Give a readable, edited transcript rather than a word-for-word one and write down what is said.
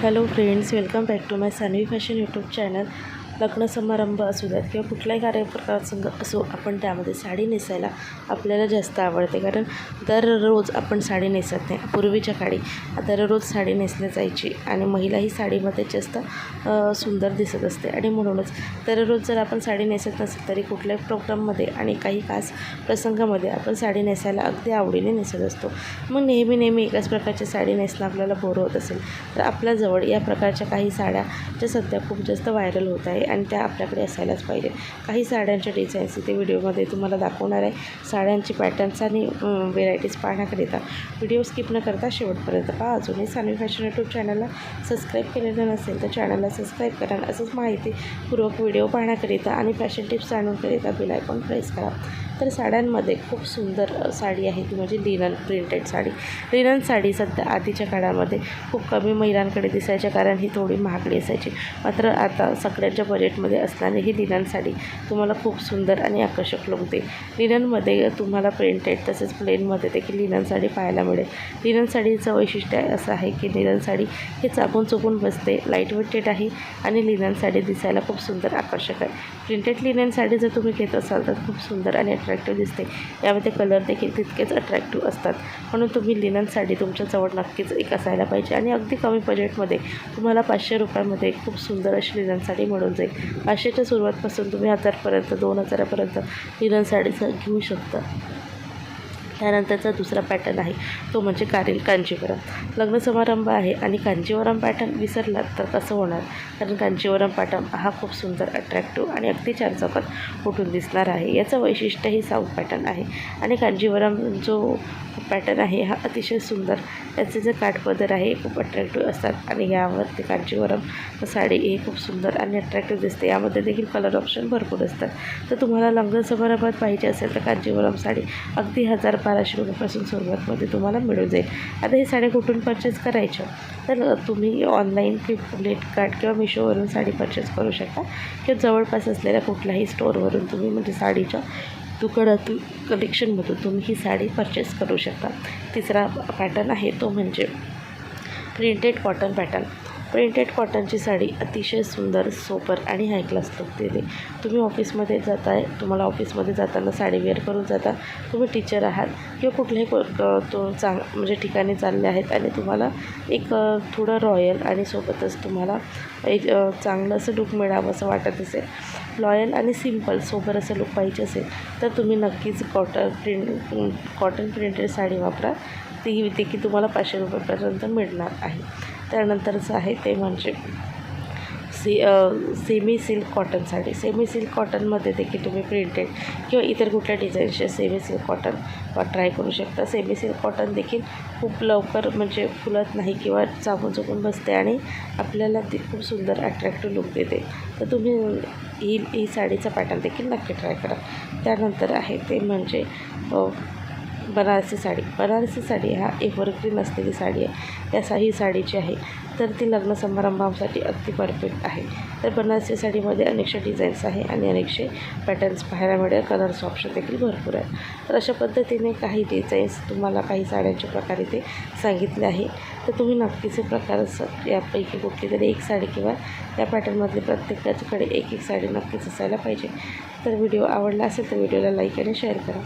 Hello friends, welcome back to my Sanvi fashion YouTube channel. लग्न समारंभ असू द्यात किंवा कुठलाही कार्यप्रकार असो, आपण त्यामध्ये साडी नेसायला आपल्याला जास्त आवडते. कारण दररोज आपण साडी नेसत नाही. पूर्वीच्या काळी दररोज साडी नेसली जायची आणि महिला ही साडीमध्ये जास्त सुंदर दिसत असते. आणि म्हणूनच दररोज जर आपण साडी नेसत नसेल तरी कुठल्याही प्रोग्राममध्ये आणि काही खास प्रसंगामध्ये आपण साडी नेसायला अगदी आवडीने नेसत असतो. मग नेहमी एकाच प्रकारची साडी नेसणं आपल्याला बोर होत असेल तर आपल्याजवळ या प्रकारच्या काही साड्या ज्या सध्या खूप जास्त व्हायरल होत आहे आणि त्या आपल्याकडे असायलाच पाहिजे. काही साड्यांच्या डिझाईन्स इथे व्हिडिओमध्ये तुम्हाला दाखवणार आहे. साड्यांची पॅटर्न्स आणि व्हेरायटीज पाहण्याकरिता व्हिडिओ स्किप न करता शेवटपर्यंत पहा. अजूनही सानवी फॅशन यूट्यूब चॅनलला सबस्क्राईब केलेलं नसेल तर चॅनलला सबस्क्राईब करा. असंच माहितीपूर्वक व्हिडिओ पाहण्याकरिता आणि फॅशन टिप्स जाणूनकरिता बेल आयकॉन प्रेस करा. तर साड्यांमध्ये खूप सुंदर साडी आहे ती म्हणजे linen printed sari. Linen sari सध्या आधीच्या काळामध्ये खूप कमी महिलांकडे दिसायच्या, कारण ही थोडी महागडी असायची. मात्र आता सगळ्यांच्या बजेटमध्ये असणारी ही लिनन साडी तुम्हाला खूप सुंदर आणि आकर्षक लुक देईल. लिननमध्ये तुम्हाला प्रिंटेड तसेच प्लेनमध्ये देखील लिनन साडी पाहायला मिळेल. लिनन साडीचं वैशिष्ट्य असं आहे की लिनन साडी ही चापून चुकून बसते, लाईट वेटेड आहे आणि लिनन साडी दिसायला खूप सुंदर आकर्षक आहे. प्रिंटेड लिनन साडी जर तुम्ही घेत असाल तर खूप सुंदर आणि अट्रॅक्टिव्ह दिसते. यामध्ये कलर देखील तितकेच अट्रॅक्टिव्ह असतात. म्हणून तुम्ही लिनन साडी तुमच्याजवळ नक्कीच एक असायला पाहिजे. आणि अगदी कमी बजेटमध्ये तुम्हाला 500 रुपयामध्ये खूप सुंदर अशी लिनन साडी मिळून जाईल. 500च्या सुरुवातपासून तुम्ही 1000पर्यंत 2000पर्यंत लिनन साडीचं घेऊ शकता. त्यानंतरचा दुसरा पॅटर्न आहे तो म्हणजे कांजीवरम. लग्न समारंभ आहे आणि कांजीवरम पॅटर्न विसरलात तर कसं होणार. कारण कांजीवरम पॅटर्न हा खूप सुंदर अट्रॅक्टिव्ह आणि अगदी चारचौकात उठून दिसणार आहे. याचं वैशिष्ट्य ही साऊथ पॅटर्न आहे. आणि कांजीवरम जो पॅटर्न आहे हा अतिशय सुंदर, त्याचे जे काठपदर आहे खूप अट्रॅक्टिव्ह असतात आणि यावर ते कांजीवरम साडी ही खूप सुंदर आणि अट्रॅक्टिव्ह दिसते. यामध्ये देखील कलर ऑप्शन भरपूर असतात. तर तुम्हाला लग्न समारंभात पाहिजे असेल तर कांजीवरम साडी अगदी 1000-1200 रुपयापासून सुरुवातमध्ये तुम्हाला मिळून जाईल. आता ही साडी कुठून परचेस करायच्या तर तुम्ही ऑनलाईन फ्लिपकार्ट किंवा मिशोवरून साडी परचेस करू शकता किंवा जवळपास असलेल्या कुठल्याही स्टोअरवरून तुम्ही म्हणजे साडीच्या दुकानातून कलेक्शनमधून तुम्ही ही साडी परचेस करू शकता. तिसरा पॅटर्न आहे तो म्हणजे प्रिंटेड कॉटन पॅटर्न. प्रिंटेड कॉटनची साडी अतिशय सुंदर, सोबर आणि हाय क्लास लुक देते. तुम्ही ऑफिसमध्ये जाताय, तुम्हाला ऑफिसमध्ये जाताना साडी वेअर करून जाता, तुम्ही टीचर आहात किंवा कुठल्याही म्हणजे ठिकाणी चालले आहेत आणि तुम्हाला एक थोडं रॉयल आणि सोबतच तुम्हाला एक चांगलं असं लुक मिळावं असं वाटत असेल, रॉयल आणि सिम्पल सोबर असं लुक पाहिजे असेल तर तुम्ही नक्कीच कॉटन प्रिंटेड साडी वापरा. ती देखील तुम्हाला 500 रुपयापर्यंत मिळणार आहे. त्यानंतरचं आहे ते म्हणजे semi silk cotton sari. Semi silk कॉटनमध्ये देखील तुम्ही प्रिंटेड किंवा इतर कुठल्या डिझाईनचे सेमी सिल्क कॉटन ट्राय करू शकता. सेमी सिल्क कॉटन देखील खूप लवकर म्हणजे फुलत नाही किंवा चापून चुकून बसते आणि आपल्याला ती खूप सुंदर अट्रॅक्टिव्ह लुक देते. तर तुम्ही ही साडीचा पॅटर्न देखील नक्की ट्राय करा. त्यानंतर आहे ते म्हणजे बनारसी साडी. बनारसी साडी हा एव्हरग्रीन असलेली साडी आहे. ही साडी जी आहे तर ती लग्न समारंभासाठी अगदी परफेक्ट आहे. तर बनारसी साडीमध्ये अनेकशे डिझाईन्स आहे आणि अनेकशे पॅटर्न्स पाहायला मिळेल. कलर्स ऑप्शन देखील भरपूर आहे. तर अशा पद्धतीने काही डिझाईन्स तुम्हाला काही साड्यांच्या प्रकारे ते सांगितले आहे. तर तुम्ही नक्कीच हे प्रकार यापैकी कुठली तरी एक साडी किंवा या पॅटर्नमधली प्रत्येकाच्याकडे एक साडी नक्कीच असायला पाहिजे. तर व्हिडिओ आवडला असेल तर व्हिडिओला लाईक आणि शेअर करा.